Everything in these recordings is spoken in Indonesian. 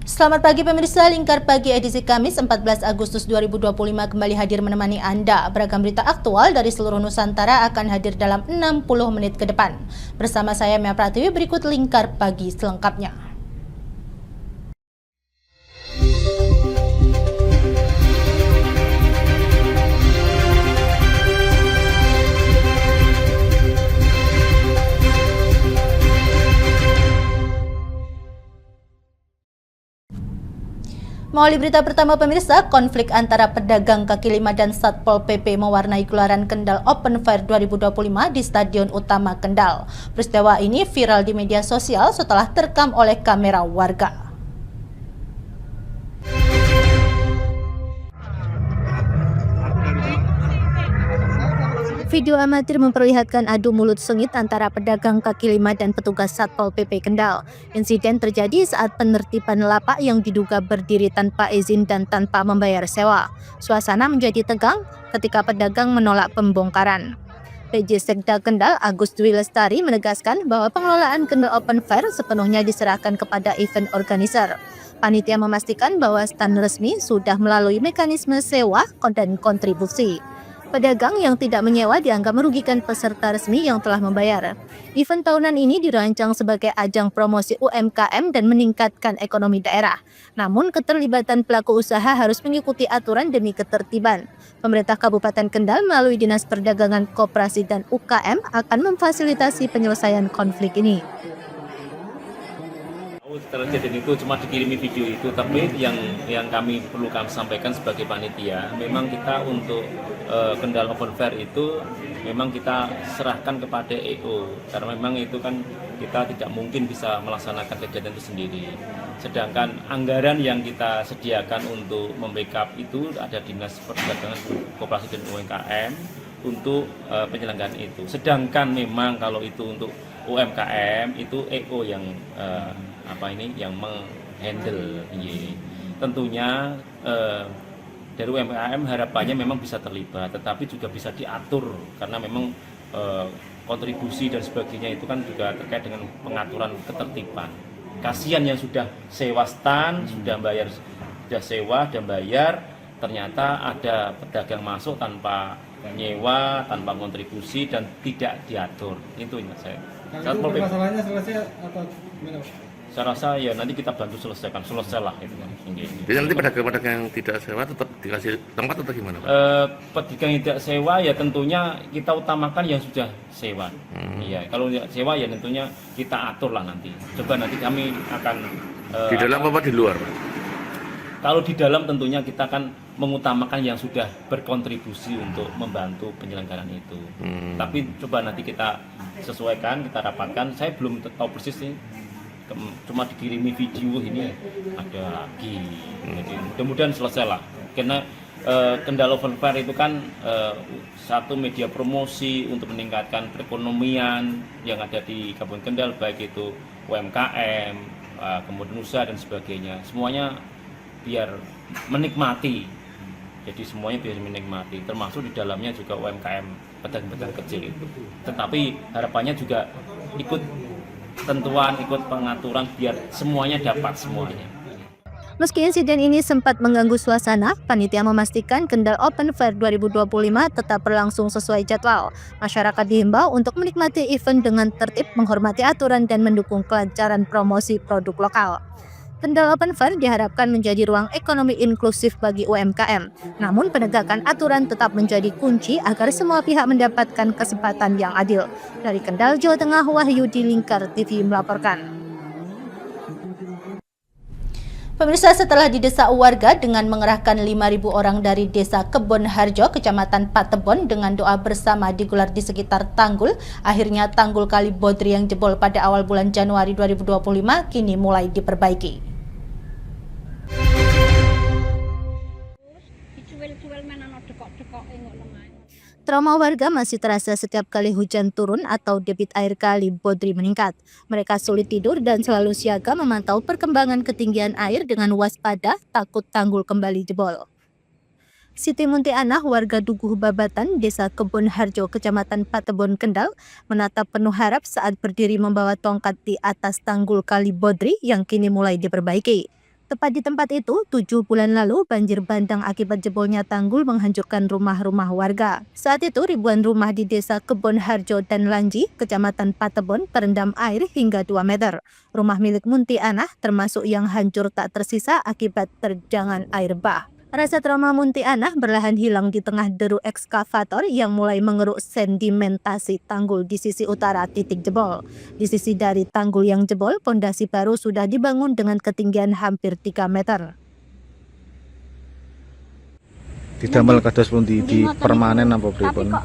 Selamat pagi pemirsa, Lingkar Pagi edisi Kamis 14 Agustus 2025 kembali hadir menemani Anda. Beragam berita aktual dari seluruh Nusantara akan hadir dalam 60 menit ke depan. Bersama saya Mia Pratiwi, berikut Lingkar Pagi selengkapnya. Mengawali berita pertama pemirsa, konflik antara pedagang kaki lima dan Satpol PP mewarnai gelaran Kendal Open Fair 2025 di Stadion Utama Kendal. Peristiwa ini viral di media sosial setelah terekam oleh kamera warga. Video amatir memperlihatkan adu mulut sengit antara pedagang kaki lima dan petugas Satpol PP Kendal. Insiden terjadi saat penertiban lapak yang diduga berdiri tanpa izin dan tanpa membayar sewa. Suasana menjadi tegang ketika pedagang menolak pembongkaran. PJ Sekda Kendal Agus Dwi Lestari menegaskan bahwa pengelolaan Kendal Open Fair sepenuhnya diserahkan kepada event organizer. Panitia memastikan bahwa stand resmi sudah melalui mekanisme sewa dan kontribusi. Pedagang yang tidak menyewa dianggap merugikan peserta resmi yang telah membayar. Event tahunan ini dirancang sebagai ajang promosi UMKM dan meningkatkan ekonomi daerah. Namun keterlibatan pelaku usaha harus mengikuti aturan demi ketertiban. Pemerintah Kabupaten Kendal melalui Dinas Perdagangan Koperasi dan UKM akan memfasilitasi penyelesaian konflik ini. Setelah kejadian itu cuma dikirimi video itu, tapi yang kami perlu kami sampaikan sebagai panitia, memang kita untuk Kendal Open Fair itu memang kita serahkan kepada EO, karena memang itu kan kita tidak mungkin bisa melaksanakan kegiatan itu sendiri. Sedangkan anggaran yang kita sediakan untuk membackup itu ada Dinas Perdagangan Koperasi dan UMKM untuk penyelenggaraan itu. Sedangkan memang kalau itu untuk UMKM itu EO yang yang menghandle. Tentunya dari UMKM harapannya memang bisa terlibat, tetapi juga bisa diatur karena memang kontribusi dan sebagainya itu kan juga terkait dengan pengaturan ketertiban. Kasihan yang sudah sewa stand, sudah sewa dan bayar, ternyata ada pedagang masuk tanpa nyewa, tanpa kontribusi dan tidak diatur. Itu saya. Itu masalahnya selesai atau gimana? Saya rasa ya nanti kita bantu selesai lah itu. Jadi nanti pedagang-pedagang yang tidak sewa tetap dikasih tempat atau gimana, Pak? Pedagang yang tidak sewa ya tentunya kita utamakan yang sudah sewa. Iya, kalau tidak sewa ya tentunya kita atur lah nanti. Coba nanti kami akan di dalam apa di luar, Pak? Kalau di dalam tentunya kita akan mengutamakan yang sudah berkontribusi untuk membantu penyelenggaraan itu. Tapi coba nanti kita sesuaikan, kita rapatkan. Saya belum tahu persis nih. Cuma dikirimi video ini ada lagi. Jadi mudah-mudahan selesai lah. Karena Kendal Open Fair itu kan satu media promosi untuk meningkatkan perekonomian yang ada di Kabupaten Kendal, baik itu UMKM, kemudian usaha dan sebagainya. Semuanya biar menikmati. Jadi semuanya biar menikmati, termasuk di dalamnya juga UMKM, pedagang-pedagang kecil itu. Tetapi harapannya juga ikut tentuan, ikut pengaturan biar semuanya dapat semuanya. Meski insiden ini sempat mengganggu suasana, panitia memastikan Kendal Open Fair 2025 tetap berlangsung sesuai jadwal. Masyarakat dihimbau untuk menikmati event dengan tertib, menghormati aturan dan mendukung kelancaran promosi produk lokal. Kendal Open Fair diharapkan menjadi ruang ekonomi inklusif bagi UMKM. Namun penegakan aturan tetap menjadi kunci agar semua pihak mendapatkan kesempatan yang adil. Dari Kendal, Jawa Tengah, Wahyudi, Lingkar TV melaporkan. Pemirsa, setelah didesak warga dengan mengerahkan 5.000 orang dari Desa Kebon Harjo, Kecamatan Patebon dengan doa bersama digelar di sekitar tanggul, akhirnya tanggul Kali Bodri yang jebol pada awal bulan Januari 2025 kini mulai diperbaiki. Trauma warga masih terasa setiap kali hujan turun atau debit air Kali Bodri meningkat. Mereka sulit tidur dan selalu siaga memantau perkembangan ketinggian air dengan waspada takut tanggul kembali jebol. Siti Muntianah, warga Dukuh Babatan, Desa Kebon Harjo, Kecamatan Patebon, Kendal, menatap penuh harap saat berdiri membawa tongkat di atas tanggul Kali Bodri yang kini mulai diperbaiki. Tepat di tempat itu, 7 bulan lalu banjir bandang akibat jebolnya tanggul menghancurkan rumah-rumah warga. Saat itu ribuan rumah di desa Kebon Harjo dan Lanji, kecamatan Patebon, terendam air hingga 2 meter. Rumah milik Munti Anah termasuk yang hancur tak tersisa akibat terjangan air bah. Rasa trauma Munti Anah berlahan hilang di tengah deru ekskavator yang mulai mengeruk sedimentasi tanggul di sisi utara titik jebol. Di sisi dari tanggul yang jebol, pondasi baru sudah dibangun dengan ketinggian hampir 3 meter. Didamel kados pundi di permanen apa pripun? Tapi kok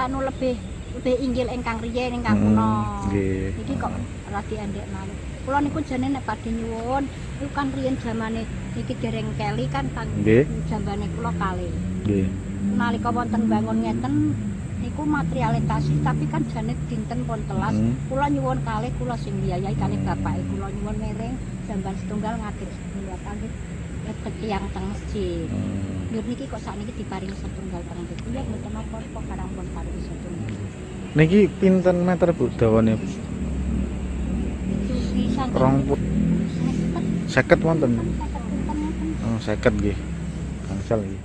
anu lebih inggil ingkang riyen ingkang kuno. Nggih. Iki kok radi endek malih. Kula niku jane nek badhe nyuwun niku kan riyen zamane iki dereng keli kan Nggih. jambane kula kalih. Nggih. Nalika wonten bangun ngeten niku materialisasi tapi kan jane dinten pun telas. Kula nyuwun kalih kula sing biayai kalih bapake kula nyuwun miring jamban setunggal ngagem kula kalih tiyang teng masjid. Lur niki kok sakniki diparingi setunggal teng mriku ya mboten napa-napa karang pun paringi setunggal. Niki pinten meter Bu dawane? Seket wonten. Oh, 50 nggih. Gangsal nggih.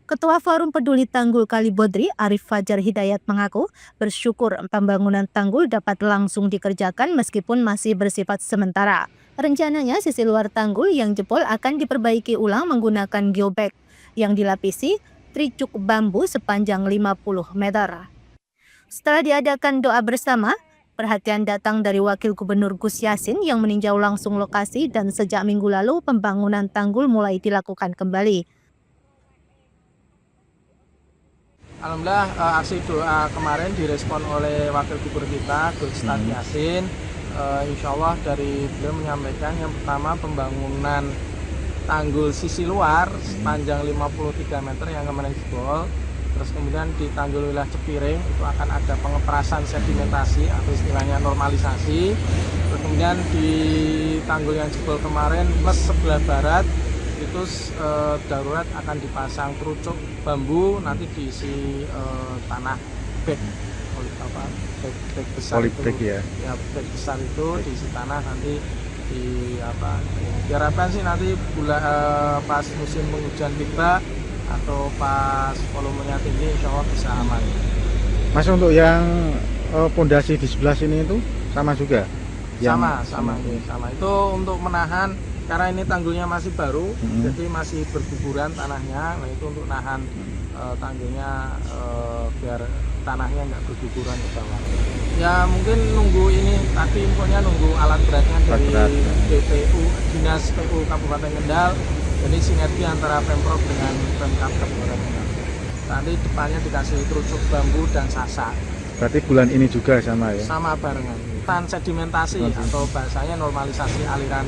Ketua Forum Peduli Tanggul Kalibodri, Arif Fajar Hidayat mengaku bersyukur pembangunan tanggul dapat langsung dikerjakan meskipun masih bersifat sementara. Rencananya sisi luar tanggul yang jebol akan diperbaiki ulang menggunakan geobag yang dilapisi tricuk bambu sepanjang 50 meter. Setelah diadakan doa bersama, perhatian datang dari Wakil Gubernur Gus Yassin yang meninjau langsung lokasi dan sejak minggu lalu pembangunan tanggul mulai dilakukan kembali. Alhamdulillah aksi doa kemarin direspon oleh Wakil Gubernur kita Gus Yassin. Insya Allah dari beliau menyampaikan yang pertama pembangunan tanggul sisi luar sepanjang 53 meter yang kemarin jebol. Terus kemudian di tanggul wilayah Cepiring itu akan ada pengeperasan sedimentasi atau istilahnya normalisasi. Terus kemudian di tanggul yang jebol kemarin plus sebelah barat itu darurat akan dipasang terucuk bambu nanti diisi tanah bag bag besar Polybag itu ya. bag besar itu diisi tanah nanti diharapkan sih nanti pas musim penghujan tiba atau pas volumenya tinggi insya Allah bisa aman. Mas untuk yang pondasi di sebelah sini itu sama juga? Sama itu untuk menahan karena ini tanggulnya masih baru jadi masih berguguran tanahnya. Nah itu untuk nahan tanggulnya biar tanahnya nggak berguguran ke bawah. Ya mungkin nunggu ini tadi infonya nunggu alat beratnya dari DPU Dinas PU Kabupaten Kendal. Jadi sinergi antara Pemprov dengan Pemkab Kabupaten Kendal. Nanti depannya dikasih terucuk bambu dan sasa. Berarti bulan ini juga sama ya? Sama barengan. Tan sedimentasi atau bahasanya normalisasi aliran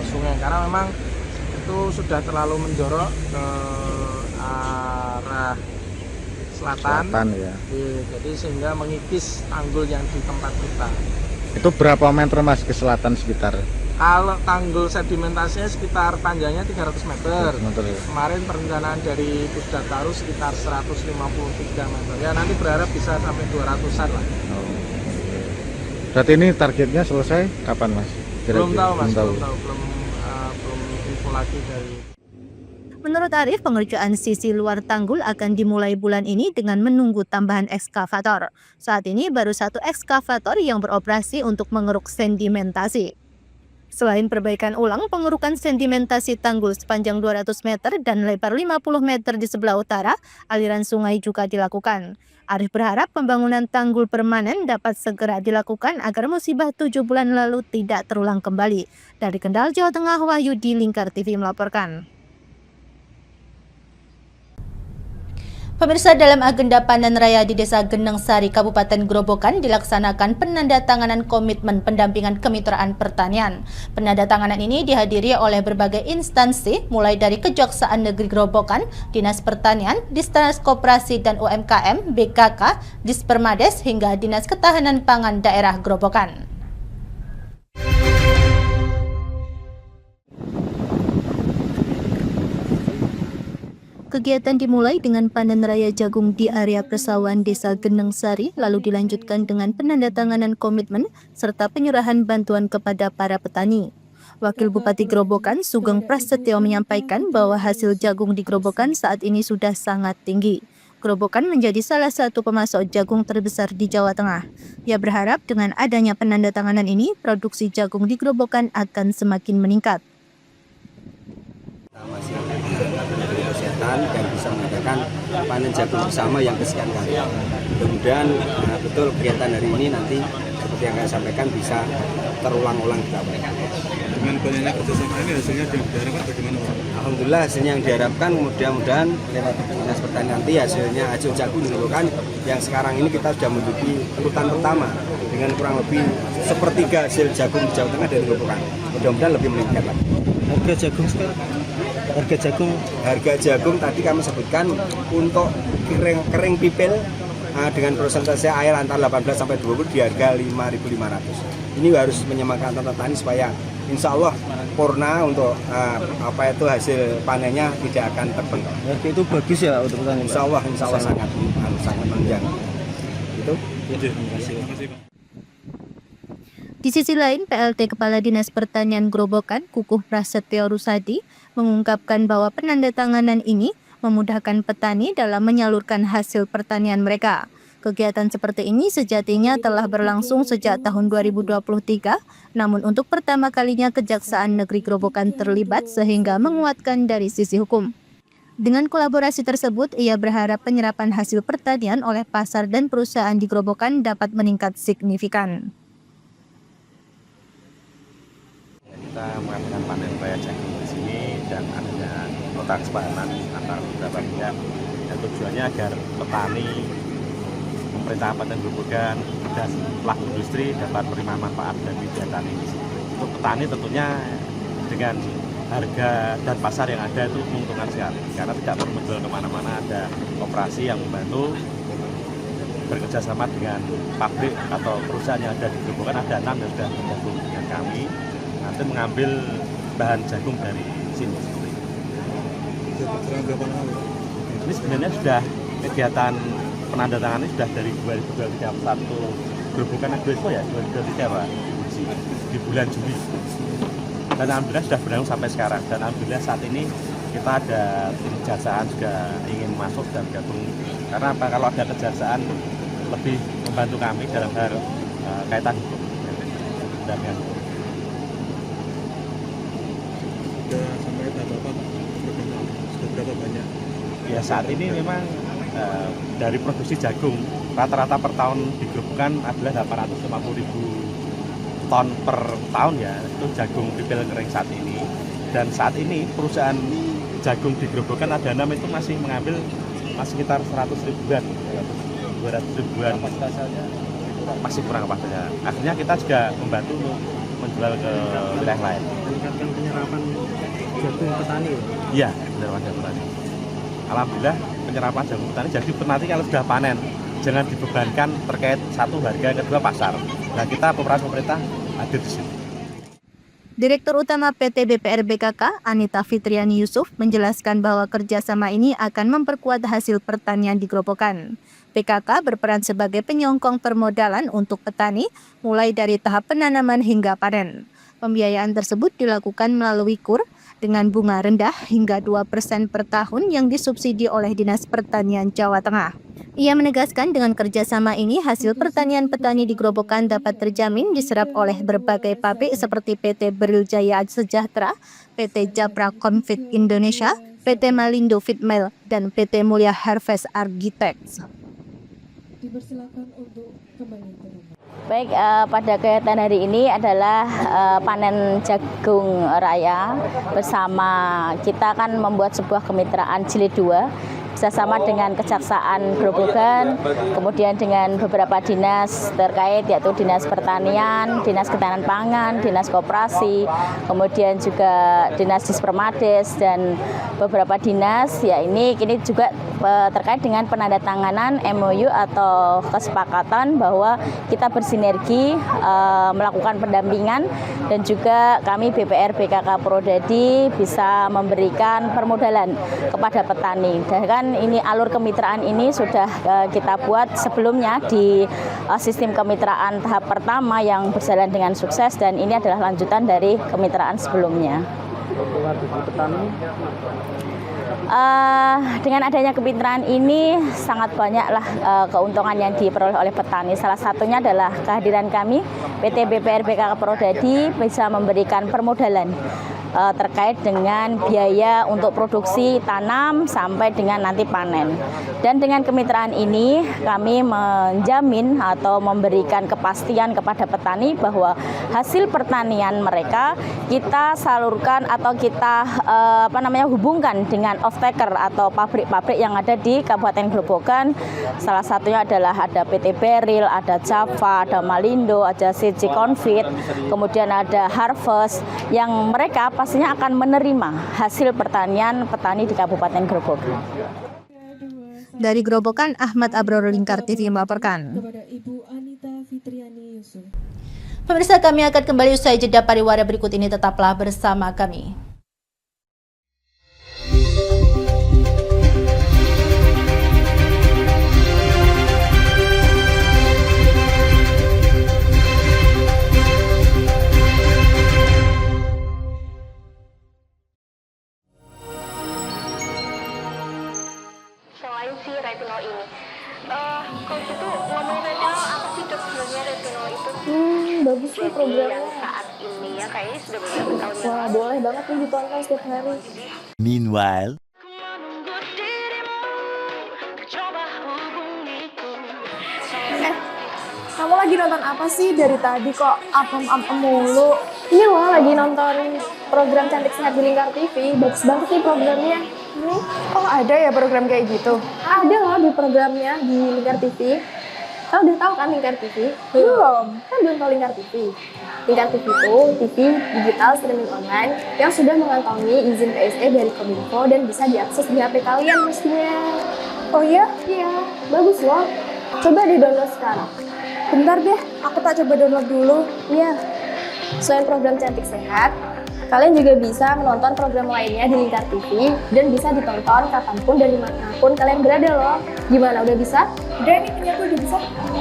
sungai karena memang itu sudah terlalu menjorok ke arah selatan ya. Jadi sehingga mengikis tanggul yang di tempat kita. Itu berapa meter Mas ke selatan sekitar? Kalau tanggul sedimentasinya sekitar panjangnya 300 meter. Ya. Kemarin perencanaan dari Pusdataru sekitar 153 meter. Ya nanti berharap bisa sampai 200-an lah. Oh. Berarti ini targetnya selesai kapan Mas? Belum tahu Mas, belum info lagi dari. Menurut Arif, pengerjaan sisi luar tanggul akan dimulai bulan ini dengan menunggu tambahan ekskavator. Saat ini baru 1 ekskavator yang beroperasi untuk mengeruk sedimentasi. Selain perbaikan ulang, pengerukan sedimentasi tanggul sepanjang 200 meter dan lebar 50 meter di sebelah utara, aliran sungai juga dilakukan. Arif berharap pembangunan tanggul permanen dapat segera dilakukan agar musibah 7 bulan lalu tidak terulang kembali. Dari Kendal, Jawa Tengah, Wahyudi Lingkar TV melaporkan. Pemirsa, dalam agenda panen raya di Desa Geneng Sari, Kabupaten Grobogan dilaksanakan penandatanganan komitmen pendampingan kemitraan pertanian. Penandatanganan ini dihadiri oleh berbagai instansi, mulai dari Kejaksaan Negeri Grobogan, Dinas Pertanian, Dinas Koperasi dan UMKM, BKK, Dispermades, hingga Dinas Ketahanan Pangan Daerah Grobogan. Kegiatan dimulai dengan panen raya jagung di area persawahan Desa Geneng Sari, lalu dilanjutkan dengan penandatanganan komitmen serta penyerahan bantuan kepada para petani. Wakil Bupati Grobogan, Sugeng Prasetyo menyampaikan bahwa hasil jagung di Grobogan saat ini sudah sangat tinggi. Grobogan menjadi salah satu pemasok jagung terbesar di Jawa Tengah. Ia berharap dengan adanya penandatanganan ini, produksi jagung di Grobogan akan semakin meningkat. Masih menjaga kesehatan dan bisa mengadakan panen jagung bersama yang kesekian kali. Mudah-mudahan betul kegiatan hari ini nanti seperti yang saya sampaikan bisa terulang-ulang kita. Dengan banyaknya kerjasama ini hasilnya yang diharapkan bagaimana Pak? Alhamdulillah hasilnya yang diharapkan mudah-mudahan lewat Dinas Pertanian nanti hasilnya hasil jagung dilakukan yang sekarang ini kita sudah menduduki urutan pertama dengan kurang lebih sepertiga hasil jagung di Jawa Tengah dari Grobogan. Mudah-mudahan lebih meningkat lagi. Harga jagung sekarang? Harga jagung tadi kami sebutkan untuk kering pipil dengan persentase air antara 18 sampai 20 di harga 5.500. Ini harus menyemangatkan petani supaya insya Allah purna untuk hasil panennya tidak akan terbentuk. Harga itu bagus ya untuk petani? Insya Allah sangat menunjang. Itu. Terima kasih Pak. Di sisi lain, PLT Kepala Dinas Pertanian Grobogan, Kukuh Prasetyo Rusadi, mengungkapkan bahwa penandatanganan ini memudahkan petani dalam menyalurkan hasil pertanian mereka. Kegiatan seperti ini sejatinya telah berlangsung sejak tahun 2023, namun untuk pertama kalinya Kejaksaan Negeri Grobogan terlibat sehingga menguatkan dari sisi hukum. Dengan kolaborasi tersebut, ia berharap penyerapan hasil pertanian oleh pasar dan perusahaan di Grobogan dapat meningkat signifikan. Kita mengadakan panen raya jagung di sini dan adanya nota kesepakatan antara beberapa pihak dan tujuannya agar petani, pemerintah Kabupaten Grobogan dan pelaku industri dapat menerima manfaat dari kegiatan ini. Untuk petani tentunya dengan harga dan pasar yang ada itu menguntungkan sekali karena tidak perlu menjual kemana-mana, ada operasi yang membantu bekerjasama dengan pabrik atau perusahaan yang ada di Grobogan, ada 6 yang sudah bergabung dengan kami. Nanti mengambil bahan jagung dari sini. Ini sebenarnya sudah kegiatan penandatangannya sudah dari 2021 Grobogan Agro ya 2023 Pak di bulan Juli. Dan alhamdulillah sudah berlangsung sampai sekarang. Dan alhamdulillah saat ini kita ada tim kejaksaan juga ingin masuk dan gabung. Karena apa? Kalau ada kejaksaan lebih membantu kami dalam hal kaitan hukum. Dan Sampai Bapak sudah berapa banyak? Ya saat ini memang dari produksi jagung rata-rata per tahun di Grobogan adalah 850.000 ton per tahun ya, itu jagung pipil kering saat ini. Dan saat ini perusahaan jagung di Grobogan ada 6 itu masih mengambil sekitar 100 ribuan, 200 ribuan, masih kurang kapasitasnya. Akhirnya kita juga membantu menjual ke wilayah lain. Meningkatkan penyerapan jagung petani? Iya, penyerapan jagung petani. Alhamdulillah penyerapan jagung petani, jadi petani kalau sudah panen jangan dibebankan terkait satu harga, kedua pasar. Nah kita pemerintah hadir di sini. Direktur Utama PT BPR BKK, Anita Fitriani Yusuf, menjelaskan bahwa kerjasama ini akan memperkuat hasil pertanian di Grobogan. PKK berperan sebagai penyongkong permodalan untuk petani, mulai dari tahap penanaman hingga panen. Pembiayaan tersebut dilakukan melalui KUR dengan bunga rendah hingga 2% per tahun yang disubsidi oleh Dinas Pertanian Jawa Tengah. Ia menegaskan dengan kerjasama ini hasil pertanian petani di Grobogan dapat terjamin diserap oleh berbagai pabrik seperti PT Beril Jaya Sejahtera, PT Japra Confit Indonesia, PT Malindo Feedmill, dan PT Mulia Harvest Architects. Dipersilakan untuk kembali ke rumah. Baik, pada kegiatan hari ini adalah panen jagung raya bersama kita kan membuat sebuah kemitraan jilid 2 bersama dengan Kejaksaan Grobogan, kemudian dengan beberapa dinas terkait yaitu Dinas Pertanian, Dinas Ketahanan Pangan, Dinas Koperasi, kemudian juga Dinas Dispermades dan beberapa dinas. Ya ini juga terkait dengan penandatanganan MOU atau kesepakatan bahwa kita bersinergi melakukan pendampingan dan juga kami BPR BKK Prodadi bisa memberikan permodalan kepada petani. Dan kan kan ini alur kemitraan ini sudah kita buat sebelumnya di sistem kemitraan tahap pertama yang berjalan dengan sukses, dan ini adalah lanjutan dari kemitraan sebelumnya. Dengan adanya kemitraan ini sangat banyaklah keuntungan yang diperoleh oleh petani. Salah satunya adalah kehadiran kami PT BPRBK Prodadi bisa memberikan permodalan terkait dengan biaya untuk produksi tanam sampai dengan nanti panen. Dan dengan kemitraan ini kami menjamin atau memberikan kepastian kepada petani bahwa hasil pertanian mereka kita salurkan atau kita hubungkan dengan off-taker atau pabrik-pabrik yang ada di Kabupaten Grobogan. Salah satunya adalah ada PT Beril, ada Java, ada Malindo, ada CJ Confit, kemudian ada Harvest, yang mereka pastinya akan menerima hasil pertanian petani di Kabupaten Grobogan. Dari Grobogan, Ahmad Abror, Lingkar TV melaporkan. Kepada Ibu Anita Fitriani Yusuf. Pemirsa, kami akan kembali usai jeda pariwara berikut ini, tetaplah bersama kami. Selain si retinol ini, kalau gitu ngomongin retinol, apa sih dok sebenarnya retinol itu? Bagus nih programnya. Yang saat ini ya kayaknya sudah beberapa tahun yang Wah, boleh banget nih ditonton setiap hari. Meanwhile, Kamu lagi nonton apa sih dari tadi kok apem-apem mulu? Ini loh lagi nonton program Cantik Sehat di Lingkar TV. Bagus banget nih programnya. Oh, ada ya program kayak gitu? Ada loh di programnya di Lingkar TV. Kamu udah tahu kan Lingkar TV? Belum. Kan belum tahu Lingkar TV. Lingkar TV itu TV digital streaming online yang sudah mengantongi izin PSE dari Kominfo dan bisa diakses di HP kalian mestinya. Oh iya? Iya, bagus loh. Coba di-download sekarang. Bentar deh, aku tak coba download dulu. Iya. Selain program Cantik Sehat, kalian juga bisa menonton program lainnya di Lingkar TV dan bisa ditonton kapanpun dan dimanapun kalian berada loh. Gimana, udah bisa? Udah nih, punyaku udah bisa.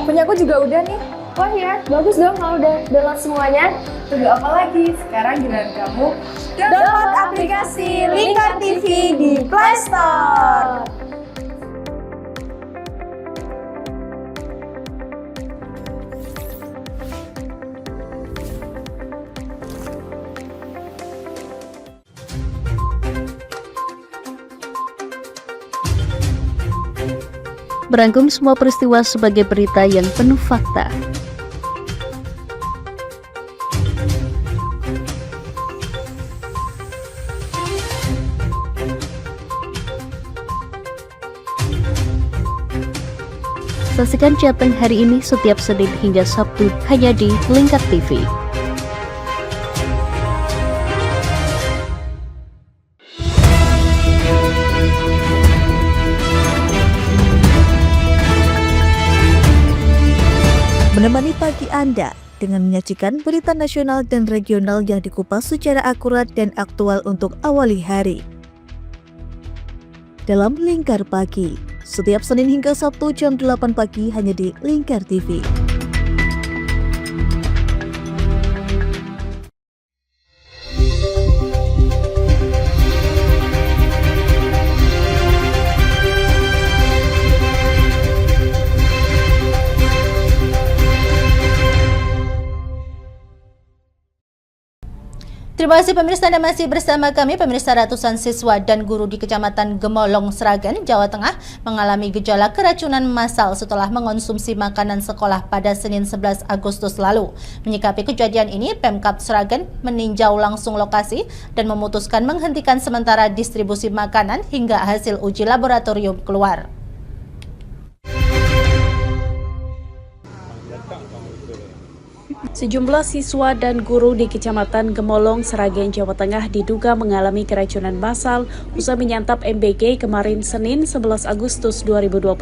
Punyaku juga udah nih. Wah ya, bagus dong kalau udah download semuanya. Tunggu apa lagi? Sekarang giliran kamu download aplikasi Lingkar TV di Play Store. Merangkum semua peristiwa sebagai berita yang penuh fakta. Saksikan Jateng hari ini setiap Senin hingga Sabtu hanya di Lingkar TV. Menemani pagi Anda dengan menyajikan berita nasional dan regional yang dikupas secara akurat dan aktual untuk awali hari. Dalam Lingkar Pagi, setiap Senin hingga Sabtu jam 8 pagi hanya di Lingkar TV. Terima kasih pemirsa, Anda masih bersama kami. Pemirsa, ratusan siswa dan guru di Kecamatan Gemolong, Sragen, Jawa Tengah mengalami gejala keracunan massal setelah mengonsumsi makanan sekolah pada Senin 11 Agustus lalu. Menyikapi kejadian ini, Pemkab Sragen meninjau langsung lokasi dan memutuskan menghentikan sementara distribusi makanan hingga hasil uji laboratorium keluar. Sejumlah siswa dan guru di Kecamatan Gemolong, Sragen, Jawa Tengah diduga mengalami keracunan massal usai menyantap MBG kemarin Senin 11 Agustus 2025.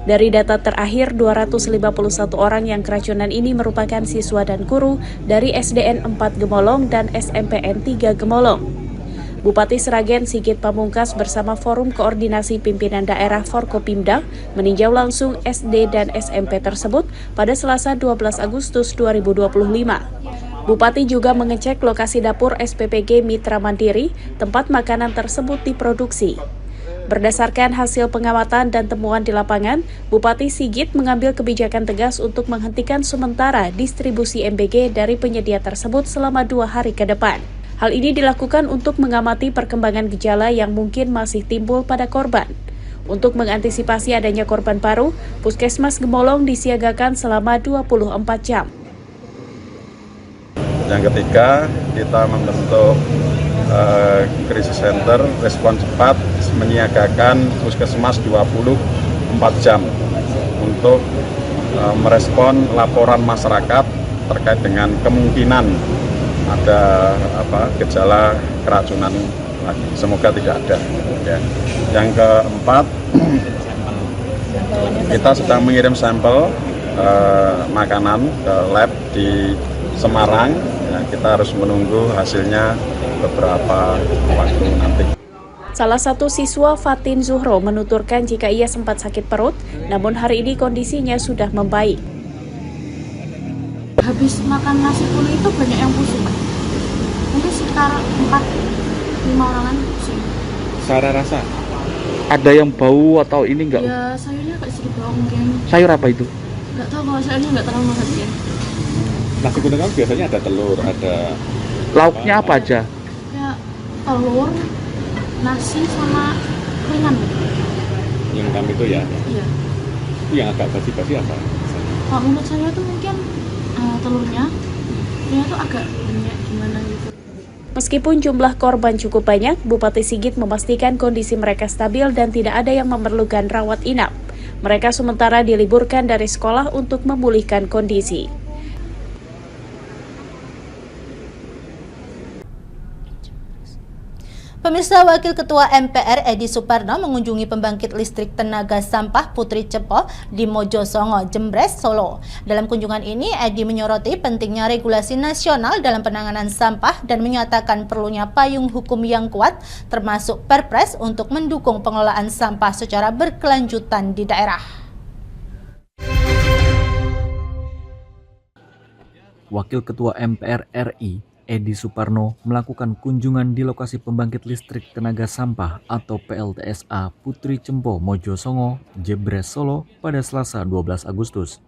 Dari data terakhir, 251 orang yang keracunan ini merupakan siswa dan guru dari SDN 4 Gemolong dan SMPN 3 Gemolong. Bupati Sragen Sigit Pamungkas bersama Forum Koordinasi Pimpinan Daerah Forkopimda meninjau langsung SD dan SMP tersebut pada Selasa 12 Agustus 2025. Bupati juga mengecek lokasi dapur SPPG Mitra Mandiri, tempat makanan tersebut diproduksi. Berdasarkan hasil pengamatan dan temuan di lapangan, Bupati Sigit mengambil kebijakan tegas untuk menghentikan sementara distribusi MBG dari penyedia tersebut selama 2 hari ke depan. Hal ini dilakukan untuk mengamati perkembangan gejala yang mungkin masih timbul pada korban. Untuk mengantisipasi adanya korban baru, Puskesmas Gemolong disiagakan selama 24 jam. Yang ketiga, kita membentuk krisis center respon cepat menyiagakan puskesmas 24 jam untuk merespon laporan masyarakat terkait dengan kemungkinan ada gejala keracunan lagi. Semoga tidak ada. Ya. Yang keempat, kita sedang mengirim sampel makanan ke lab di Semarang. Ya, kita harus menunggu hasilnya beberapa waktu nanti. Salah satu siswa Fatin Zuhro menuturkan jika ia sempat sakit perut, namun hari ini kondisinya sudah membaik. Habis makan nasi kuning itu banyak yang pusing, Pak. Mungkin sekitar 4-5 orangan pusing. Secara rasa ada yang bau atau ini enggak? Ya sayurnya agak sedikit bau mungkin. Sayur apa itu? Enggak tahu, kalau sayurnya enggak terlalu merhatiin. Nasi kuning kan biasanya ada telur, ada lauknya apa aja? Ya telur, nasi sama ringan. Yang kami itu ya? Iya. Yang agak basi-basi apa? Kalau menurut saya tuh mungkin telurnya tuh agak banyak gimana gitu. Meskipun jumlah korban cukup banyak, Bupati Sigit memastikan kondisi mereka stabil dan tidak ada yang memerlukan rawat inap. Mereka sementara diliburkan dari sekolah untuk memulihkan kondisi. Pemirsa, Wakil Ketua MPR Edi Suparno mengunjungi pembangkit listrik tenaga sampah Putri Cepo di Mojosongo, Jembres, Solo. Dalam kunjungan ini, Edi menyoroti pentingnya regulasi nasional dalam penanganan sampah dan menyatakan perlunya payung hukum yang kuat, termasuk Perpres untuk mendukung pengelolaan sampah secara berkelanjutan di daerah. Wakil Ketua MPR RI Edi Suparno melakukan kunjungan di lokasi pembangkit listrik tenaga sampah atau PLTSA Putri Cempo Mojosongo, Jebres, Solo pada Selasa 12 Agustus.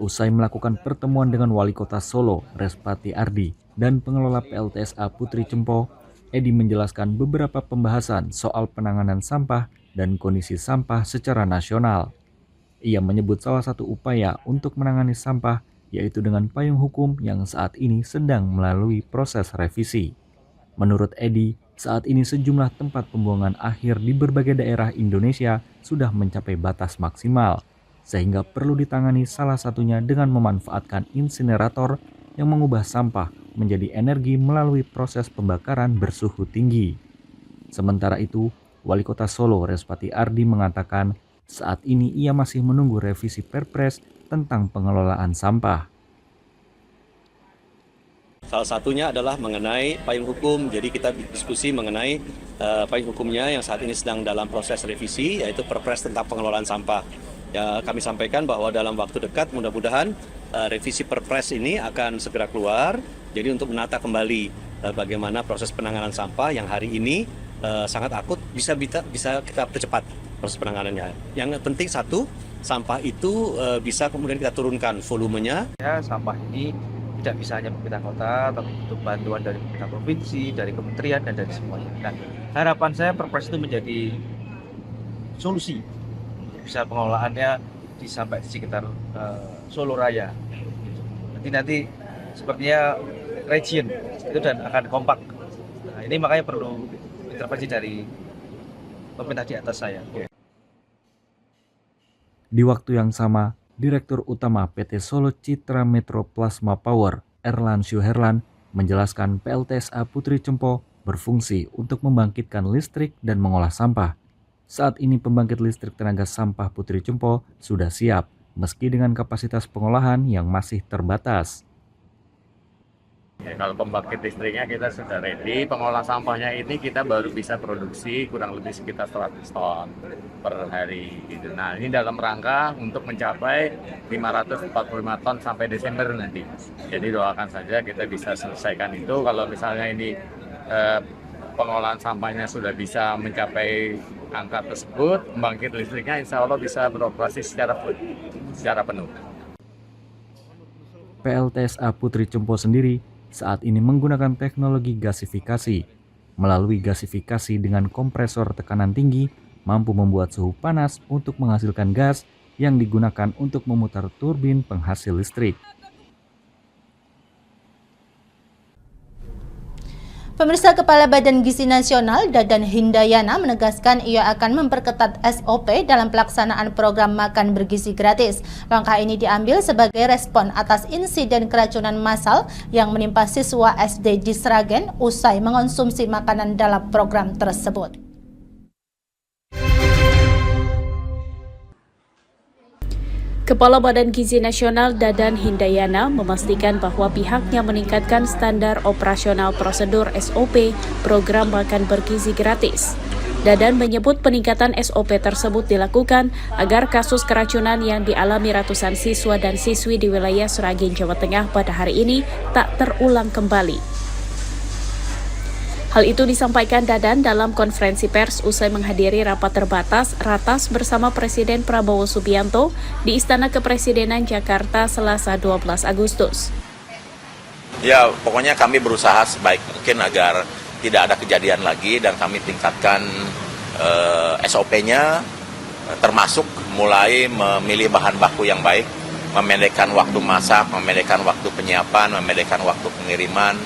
Usai melakukan pertemuan dengan Wali Kota Solo, Respati Ardi, dan pengelola PLTSA Putri Cempo, Edi menjelaskan beberapa pembahasan soal penanganan sampah dan kondisi sampah secara nasional. Ia menyebut salah satu upaya untuk menangani sampah yaitu dengan payung hukum yang saat ini sedang melalui proses revisi. Menurut Edi, saat ini sejumlah tempat pembuangan akhir di berbagai daerah Indonesia sudah mencapai batas maksimal, sehingga perlu ditangani salah satunya dengan memanfaatkan insinerator yang mengubah sampah menjadi energi melalui proses pembakaran bersuhu tinggi. Sementara itu, Wali Kota Solo Respati Ardi mengatakan saat ini ia masih menunggu revisi Perpres tentang pengelolaan sampah. Salah satunya adalah mengenai payung hukum, jadi kita diskusi mengenai payung hukumnya yang saat ini sedang dalam proses revisi, yaitu Perpres tentang pengelolaan sampah. Ya, kami sampaikan bahwa dalam waktu dekat mudah-mudahan revisi Perpres ini akan segera keluar, jadi untuk menata kembali bagaimana proses penanganan sampah yang hari ini sangat akut bisa kita percepat proses penanganannya. Yang penting satu, sampah itu bisa kemudian kita turunkan volumenya. Ya, sampah ini tidak bisa hanya pemerintah kota, tapi butuh bantuan dari pemerintah provinsi, dari kementerian, dan dari semuanya. Nah, harapan saya Perpres itu menjadi solusi. Bisa pengelolaannya sampai di sekitar Solo Raya. Nanti sepertinya region itu dan akan kompak. Nah, ini makanya perlu intervensi dari pemerintah di atas saya. Di waktu yang sama, Direktur Utama PT Solo Citra Metro Plasma Power, Erlan Syuherlan, menjelaskan PLTSA Putri Cempo berfungsi untuk membangkitkan listrik dan mengolah sampah. Saat ini pembangkit listrik tenaga sampah Putri Cempo sudah siap, meski dengan kapasitas pengolahan yang masih terbatas. Ya, kalau pembangkit listriknya kita sudah ready, pengolahan sampahnya ini kita baru bisa produksi kurang lebih sekitar 100 ton per hari. Gitu. Nah, ini dalam rangka untuk mencapai 545 ton sampai Desember nanti. Jadi doakan saja kita bisa selesaikan itu. Kalau misalnya ini pengolahan sampahnya sudah bisa mencapai angka tersebut, pembangkit listriknya insya Allah bisa beroperasi secara penuh. PLTSA Putri Cempo sendiri saat ini menggunakan teknologi gasifikasi. Melalui gasifikasi dengan kompresor tekanan tinggi, mampu membuat suhu panas untuk menghasilkan gas yang digunakan untuk memutar turbin penghasil listrik. Pemirsa, Kepala Badan Gizi Nasional Dadan Hindayana menegaskan ia akan memperketat SOP dalam pelaksanaan program makan bergizi gratis. Langkah ini diambil sebagai respon atas insiden keracunan massal yang menimpa siswa SD di Sragen usai mengonsumsi makanan dalam program tersebut. Kepala Badan Gizi Nasional Dadan Hindayana memastikan bahwa pihaknya meningkatkan standar operasional prosedur SOP program makan bergizi gratis. Dadan menyebut peningkatan SOP tersebut dilakukan agar kasus keracunan yang dialami ratusan siswa dan siswi di wilayah Sragen, Jawa Tengah pada hari ini tak terulang kembali. Hal itu disampaikan Dadan dalam konferensi pers usai menghadiri rapat terbatas ratas bersama Presiden Prabowo Subianto di Istana Kepresidenan Jakarta Selasa 12 Agustus. Ya, pokoknya kami berusaha sebaik mungkin agar tidak ada kejadian lagi dan kami tingkatkan SOP-nya termasuk mulai memilih bahan baku yang baik, memendekkan waktu masak, memendekkan waktu penyiapan, memendekkan waktu pengiriman,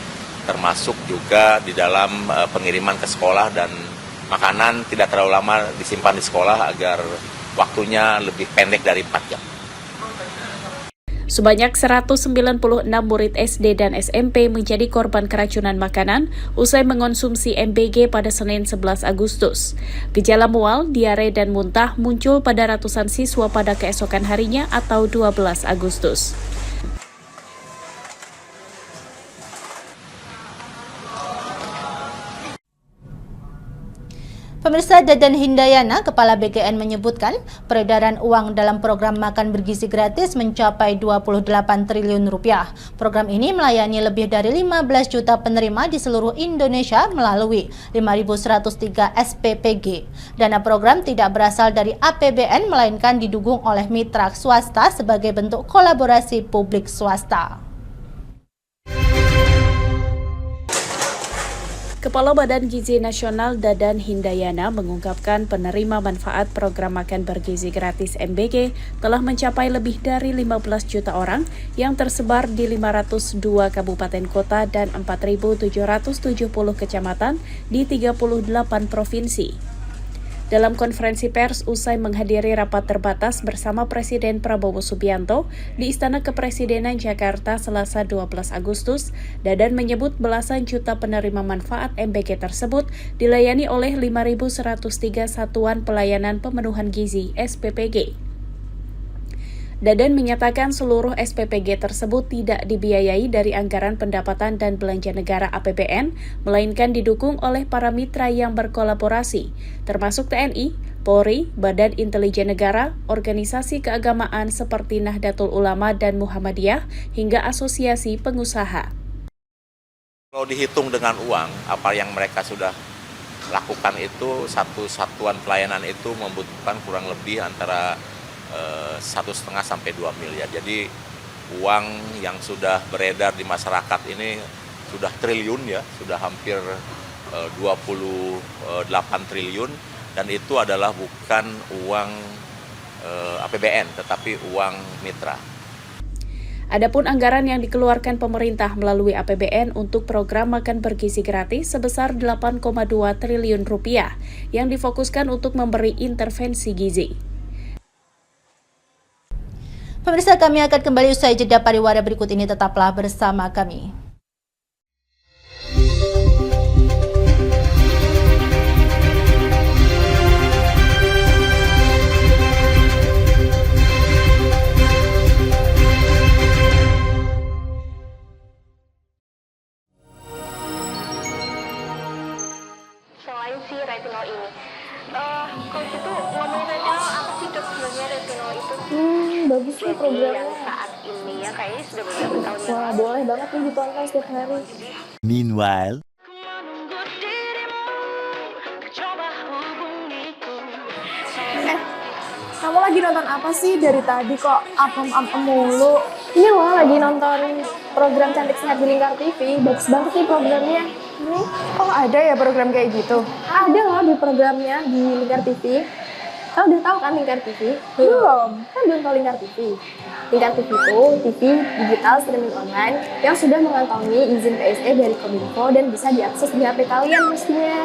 termasuk juga di dalam pengiriman ke sekolah dan makanan tidak terlalu lama disimpan di sekolah agar waktunya lebih pendek dari 4 jam. Sebanyak 196 murid SD dan SMP menjadi korban keracunan makanan usai mengonsumsi MBG pada Senin 11 Agustus. Gejala mual, diare, dan muntah muncul pada ratusan siswa pada keesokan harinya atau 12 Agustus. Pemirsa, Dadan Hindayana, Kepala BGN menyebutkan peredaran uang dalam program makan bergizi gratis mencapai 28 triliun rupiah. Program ini melayani lebih dari 15 juta penerima di seluruh Indonesia melalui 5.103 SPPG. Dana program tidak berasal dari APBN melainkan didukung oleh mitra swasta sebagai bentuk kolaborasi publik swasta. Kepala Badan Gizi Nasional Dadan Hindayana mengungkapkan penerima manfaat program makan bergizi gratis MBG telah mencapai lebih dari 15 juta orang yang tersebar di 502 kabupaten kota dan 4.770 kecamatan di 38 provinsi. Dalam konferensi pers usai menghadiri rapat terbatas bersama Presiden Prabowo Subianto di Istana Kepresidenan Jakarta Selasa 12 Agustus, Dadan menyebut belasan juta penerima manfaat MBG tersebut dilayani oleh 5.103 satuan pelayanan pemenuhan gizi SPPG. Dadan menyatakan seluruh SPPG tersebut tidak dibiayai dari anggaran pendapatan dan belanja negara APBN, melainkan didukung oleh para mitra yang berkolaborasi, termasuk TNI, Polri, Badan Intelijen Negara, organisasi keagamaan seperti Nahdlatul Ulama dan Muhammadiyah, hingga asosiasi pengusaha. Kalau dihitung dengan uang, apa yang mereka sudah lakukan itu, satu satuan pelayanan itu membutuhkan kurang lebih antara 1,5 sampai 2 miliar. Jadi uang yang sudah beredar di masyarakat ini sudah triliun ya, sudah hampir 28 triliun, dan itu adalah bukan uang APBN tetapi uang mitra. Adapun anggaran yang dikeluarkan pemerintah melalui APBN untuk program makan bergizi gratis sebesar 8,2 triliun rupiah yang difokuskan untuk memberi intervensi gizi. Pemirsa, kami akan kembali usai jeda pariwara berikut ini, tetaplah bersama kami. si retinol ini. Coach itu ngomongin retinol apa sih dok sebenarnya retinol itu? Bagus nih programnya. Yang saat ini ya kayaknya sudah beberapa tahun yang Wah, boleh banget nih ditonton setiap hari. Meanwhile, Kamu lagi nonton apa sih dari tadi kok apem-apem mulu? Ini loh lagi nonton program Cantik Sehat di Lingkar TV. Bagus banget nih programnya. Ini. Oh, ada ya program kayak gitu? Ada loh di programnya di Lingkar TV. Kamu udah tahu kan Lingkar TV? Belum. Kan belum tahu Lingkar TV. Lingkar TV itu TV digital streaming online yang sudah mengantongi izin PSE dari Kominfo dan bisa diakses di HP kalian mestinya.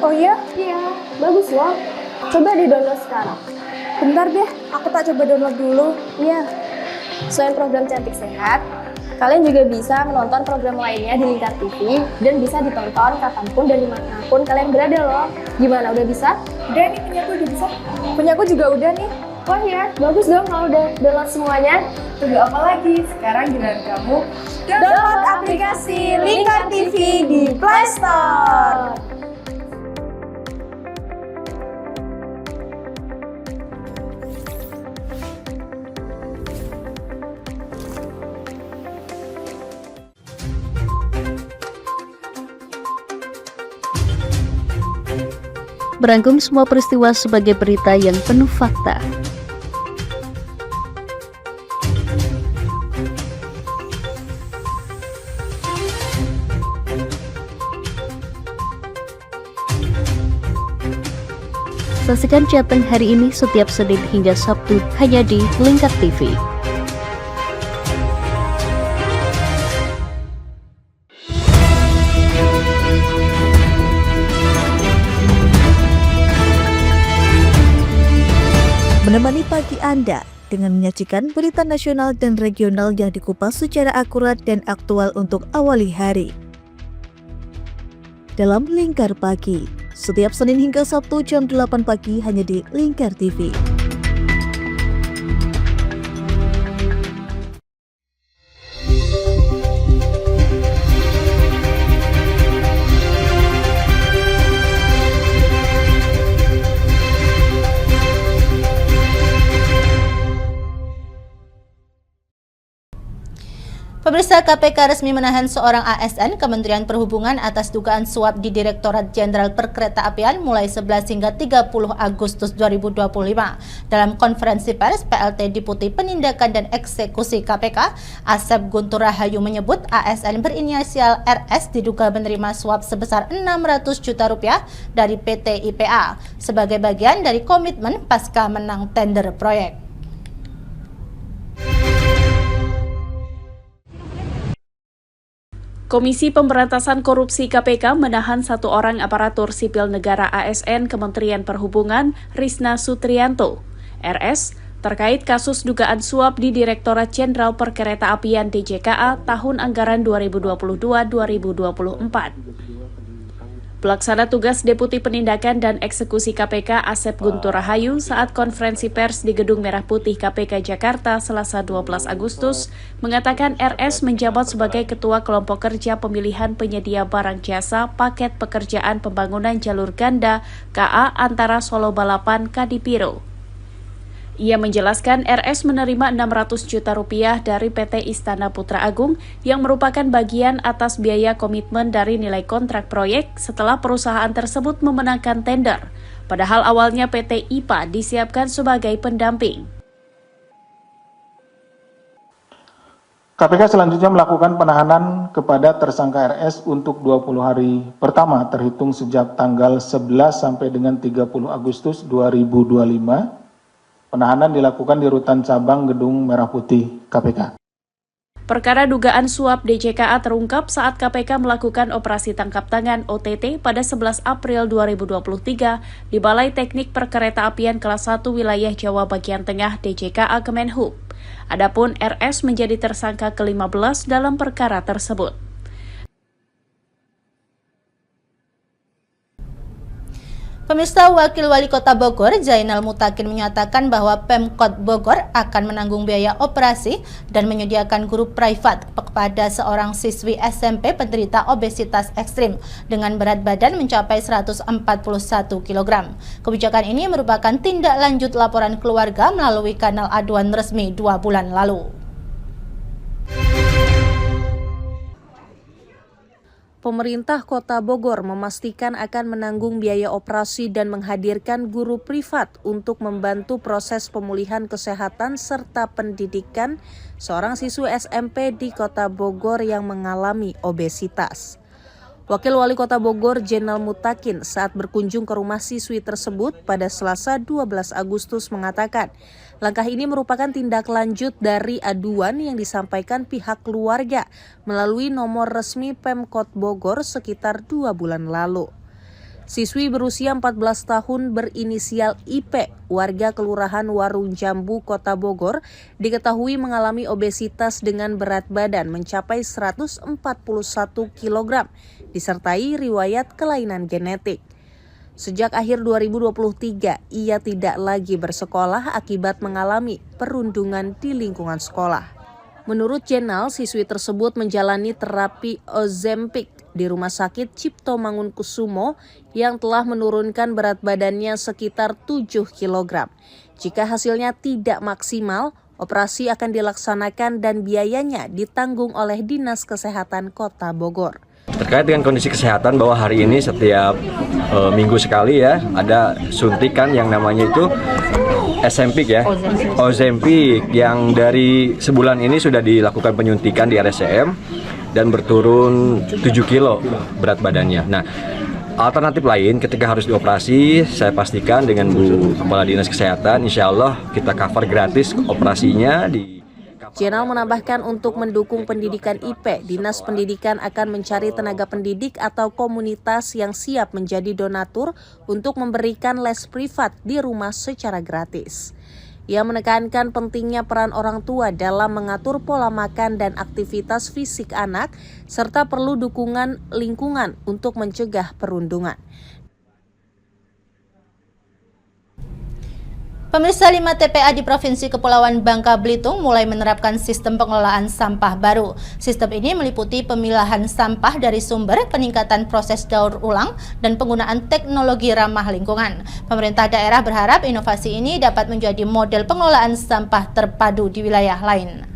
Oh iya? Iya, bagus loh. Coba di-download sekarang. Bentar deh, aku tak coba download dulu. Iya. Selain program Cantik Sehat, kalian juga bisa menonton program lainnya di Lingkar TV dan bisa ditonton kapanpun dan dimanapun kalian berada loh. Gimana, udah bisa? Udah nih, punyaku udah bisa. Punyaku juga udah nih. Wah ya, bagus dong kalau udah download semuanya. Tunggu apa lagi? Sekarang giliran kamu download aplikasi Lingkar TV di Play Store. Merangkum semua peristiwa sebagai berita yang penuh fakta. Saksikan Jateng hari ini setiap Senin hingga Sabtu hanya di Lingkar TV. Menemani pagi Anda dengan menyajikan berita nasional dan regional yang dikupas secara akurat dan aktual untuk awali hari. Dalam Lingkar Pagi, setiap Senin hingga Sabtu jam 8 pagi hanya di Lingkar TV. Pemirsa, KPK resmi menahan seorang ASN Kementerian Perhubungan atas dugaan suap di Direktorat Jenderal Perkeretaapian mulai 11 hingga 30 Agustus 2025. Dalam konferensi pers, PLT Deputi Penindakan dan Eksekusi KPK, Asep Guntur Rahayu menyebut ASN berinisial RS diduga menerima suap sebesar 600 juta rupiah dari PT IPA sebagai bagian dari komitmen pasca menang tender proyek. Komisi Pemberantasan Korupsi KPK menahan satu orang aparatur sipil negara ASN Kementerian Perhubungan, Risna Sutrianto, RS, terkait kasus dugaan suap di Direktorat Jenderal Perkeretaapian DJKA tahun anggaran 2022-2024. Pelaksana tugas Deputi Penindakan dan Eksekusi KPK Asep Guntur Rahayu saat konferensi pers di Gedung Merah Putih KPK Jakarta Selasa 12 Agustus mengatakan RS menjabat sebagai Ketua Kelompok Kerja Pemilihan Penyedia Barang Jasa Paket Pekerjaan Pembangunan Jalur Ganda KA antara Solo Balapan Kadipiro. Ia menjelaskan RS menerima 600 juta rupiah dari PT Istana Putra Agung yang merupakan bagian atas biaya komitmen dari nilai kontrak proyek setelah perusahaan tersebut memenangkan tender. Padahal awalnya PT IPA disiapkan sebagai pendamping. KPK selanjutnya melakukan penahanan kepada tersangka RS untuk 20 hari pertama terhitung sejak tanggal 11 sampai dengan 30 Agustus 2025. Penahanan dilakukan di Rutan Cabang Gedung Merah Putih KPK. Perkara dugaan suap DJKA terungkap saat KPK melakukan operasi tangkap tangan OTT pada 11 April 2023 di Balai Teknik Perkeretaapian Kelas 1 Wilayah Jawa Bagian Tengah DJKA Kemenhub. Adapun RS menjadi tersangka ke-15 dalam perkara tersebut. Pemirsa, Wakil Wali Kota Bogor, Zainal Mutakin menyatakan bahwa Pemkot Bogor akan menanggung biaya operasi dan menyediakan guru privat kepada seorang siswi SMP penderita obesitas ekstrim dengan berat badan mencapai 141 kg. Kebijakan ini merupakan tindak lanjut laporan keluarga melalui kanal aduan resmi 2 bulan lalu. Pemerintah Kota Bogor memastikan akan menanggung biaya operasi dan menghadirkan guru privat untuk membantu proses pemulihan kesehatan serta pendidikan seorang siswi SMP di Kota Bogor yang mengalami obesitas. Wakil Wali Kota Bogor, Zainal Mutakin, saat berkunjung ke rumah siswi tersebut pada Selasa 12 Agustus mengatakan, langkah ini merupakan tindak lanjut dari aduan yang disampaikan pihak keluarga melalui nomor resmi Pemkot Bogor sekitar 2 bulan lalu. Siswi berusia 14 tahun berinisial IP, warga Kelurahan Warung Jambu, Kota Bogor, diketahui mengalami obesitas dengan berat badan mencapai 141 kg, disertai riwayat kelainan genetik. Sejak akhir 2023, ia tidak lagi bersekolah akibat mengalami perundungan di lingkungan sekolah. Menurut Zainal, siswi tersebut menjalani terapi Ozempic di Rumah Sakit Cipto Mangunkusumo yang telah menurunkan berat badannya sekitar 7 kg. Jika hasilnya tidak maksimal, operasi akan dilaksanakan dan biayanya ditanggung oleh Dinas Kesehatan Kota Bogor. Terkait dengan kondisi kesehatan, bahwa hari ini setiap minggu sekali ya ada suntikan yang namanya itu Ozempic ya, Ozempic yang dari sebulan ini sudah dilakukan penyuntikan di RSCM dan berturun 7 kilo berat badannya. Nah, alternatif lain ketika harus dioperasi, saya pastikan dengan Bu Kepala Dinas Kesehatan, insya Allah kita cover gratis operasinya di. Zainal menambahkan untuk mendukung pendidikan IP, Dinas Pendidikan akan mencari tenaga pendidik atau komunitas yang siap menjadi donatur untuk memberikan les privat di rumah secara gratis. Ia menekankan pentingnya peran orang tua dalam mengatur pola makan dan aktivitas fisik anak, serta perlu dukungan lingkungan untuk mencegah perundungan. Pemirsa, 5 TPA di Provinsi Kepulauan Bangka Belitung mulai menerapkan sistem pengelolaan sampah baru. Sistem ini meliputi pemilahan sampah dari sumber, peningkatan proses daur ulang, dan penggunaan teknologi ramah lingkungan. Pemerintah daerah berharap inovasi ini dapat menjadi model pengelolaan sampah terpadu di wilayah lain.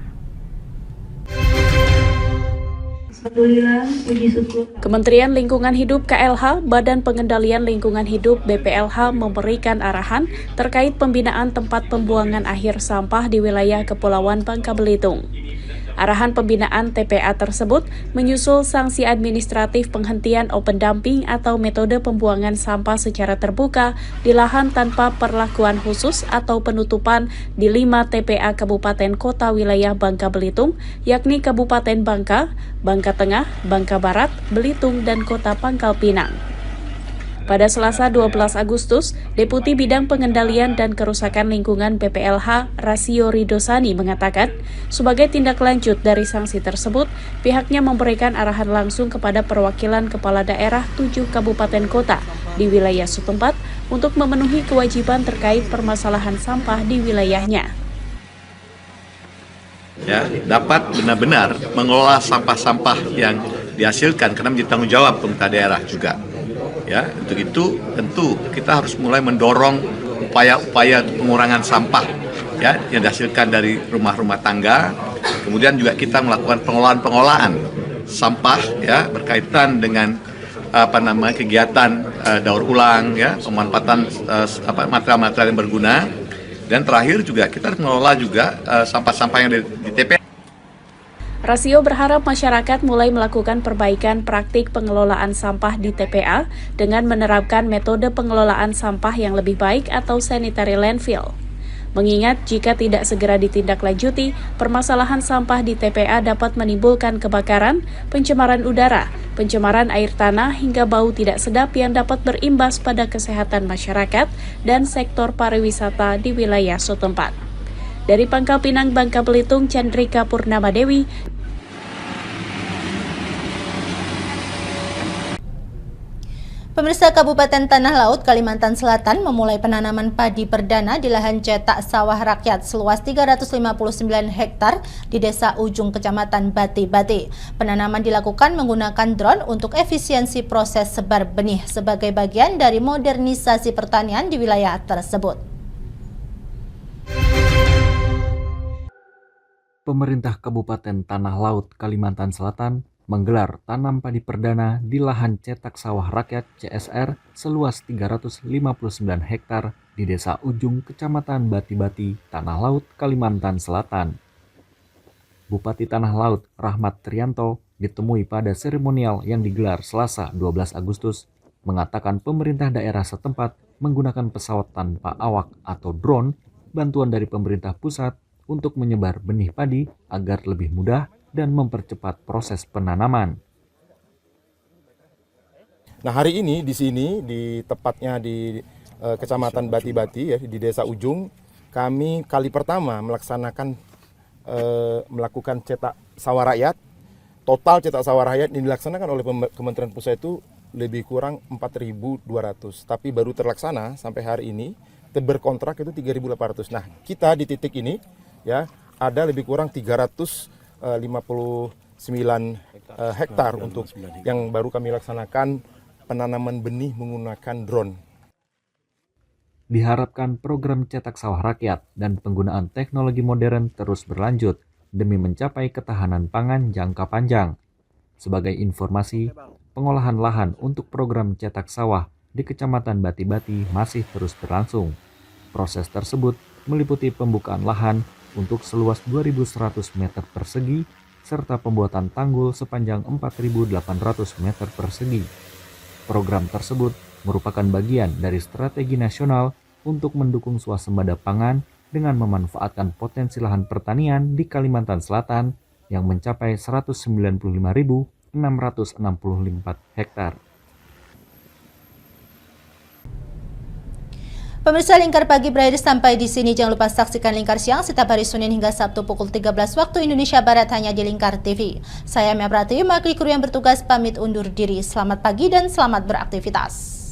Kementerian Lingkungan Hidup KLH, Badan Pengendalian Lingkungan Hidup BPLH memberikan arahan terkait pembinaan tempat pembuangan akhir sampah di wilayah Kepulauan Bangka Belitung. Arahan pembinaan TPA tersebut menyusul sanksi administratif penghentian open dumping atau metode pembuangan sampah secara terbuka di lahan tanpa perlakuan khusus atau penutupan di 5 TPA Kabupaten Kota wilayah Bangka Belitung, yakni Kabupaten Bangka, Bangka Tengah, Bangka Barat, Belitung, dan Kota Pangkal Pinang. Pada Selasa 12 Agustus, Deputi Bidang Pengendalian dan Kerusakan Lingkungan BPLH, Rasio Ridosani mengatakan, sebagai tindak lanjut dari sanksi tersebut, pihaknya memberikan arahan langsung kepada perwakilan kepala daerah 7 kabupaten kota di wilayah setempat untuk memenuhi kewajiban terkait permasalahan sampah di wilayahnya. Ya, dapat benar-benar mengelola sampah-sampah yang dihasilkan karena menjadi tanggung jawab pemerintah daerah juga. Ya, untuk itu tentu kita harus mulai mendorong upaya-upaya pengurangan sampah ya yang dihasilkan dari rumah-rumah tangga. Kemudian juga kita melakukan pengolahan sampah ya berkaitan dengan kegiatan daur ulang ya, pemanfaatan material-material yang berguna. Dan terakhir juga kita harus mengelola juga sampah-sampah yang ada di TPA. Rasio berharap masyarakat mulai melakukan perbaikan praktik pengelolaan sampah di TPA dengan menerapkan metode pengelolaan sampah yang lebih baik atau sanitary landfill. Mengingat jika tidak segera ditindaklanjuti, permasalahan sampah di TPA dapat menimbulkan kebakaran, pencemaran udara, pencemaran air tanah, hingga bau tidak sedap yang dapat berimbas pada kesehatan masyarakat dan sektor pariwisata di wilayah setempat. Dari Pangkal Pinang, Bangka Belitung, Chandrika Purnama Dewi. Pemirsa, Kabupaten Tanah Laut, Kalimantan Selatan memulai penanaman padi perdana di lahan cetak sawah rakyat seluas 359 hektar di Desa Ujung, Kecamatan Bati-Bati. Penanaman dilakukan menggunakan drone untuk efisiensi proses sebar benih sebagai bagian dari modernisasi pertanian di wilayah tersebut. Pemerintah Kabupaten Tanah Laut, Kalimantan Selatan menggelar tanam padi perdana di lahan cetak sawah rakyat CSR seluas 359 hektar di Desa Ujung, Kecamatan Bati-Bati, Tanah Laut, Kalimantan Selatan. Bupati Tanah Laut Rahmat Trianto ditemui pada seremonial yang digelar Selasa 12 Agustus mengatakan pemerintah daerah setempat menggunakan pesawat tanpa awak atau drone bantuan dari pemerintah pusat untuk menyebar benih padi agar lebih mudah dan mempercepat proses penanaman. Nah, hari ini di sini, tepatnya di Kecamatan Bati-Bati ya, di Desa Ujung, kami kali pertama melakukan cetak sawah rakyat. Total cetak sawah rakyat yang dilaksanakan oleh Kementerian Pusat itu lebih kurang 4.200, tapi baru terlaksana sampai hari ini berkontrak itu 3.800. Nah, kita di titik ini ya ada lebih kurang 359 hektar untuk yang baru kami laksanakan penanaman benih menggunakan drone. Diharapkan program cetak sawah rakyat dan penggunaan teknologi modern terus berlanjut demi mencapai ketahanan pangan jangka panjang. Sebagai informasi, pengolahan lahan untuk program cetak sawah di Kecamatan Bati-Bati masih terus berlangsung. Proses tersebut meliputi pembukaan lahan untuk seluas 2.100 meter persegi, serta pembuatan tanggul sepanjang 4.800 meter persegi. Program tersebut merupakan bagian dari strategi nasional untuk mendukung swasembada pangan dengan memanfaatkan potensi lahan pertanian di Kalimantan Selatan yang mencapai 195.664 hektar. Pemirsa, Lingkar Pagi berakhir sampai di sini. Jangan lupa saksikan Lingkar Siang setiap hari Senin hingga Sabtu pukul 13 waktu Indonesia Barat hanya di Lingkar TV. Saya Mia Pratiwi, mewakili kru yang bertugas pamit undur diri. Selamat pagi dan selamat beraktivitas.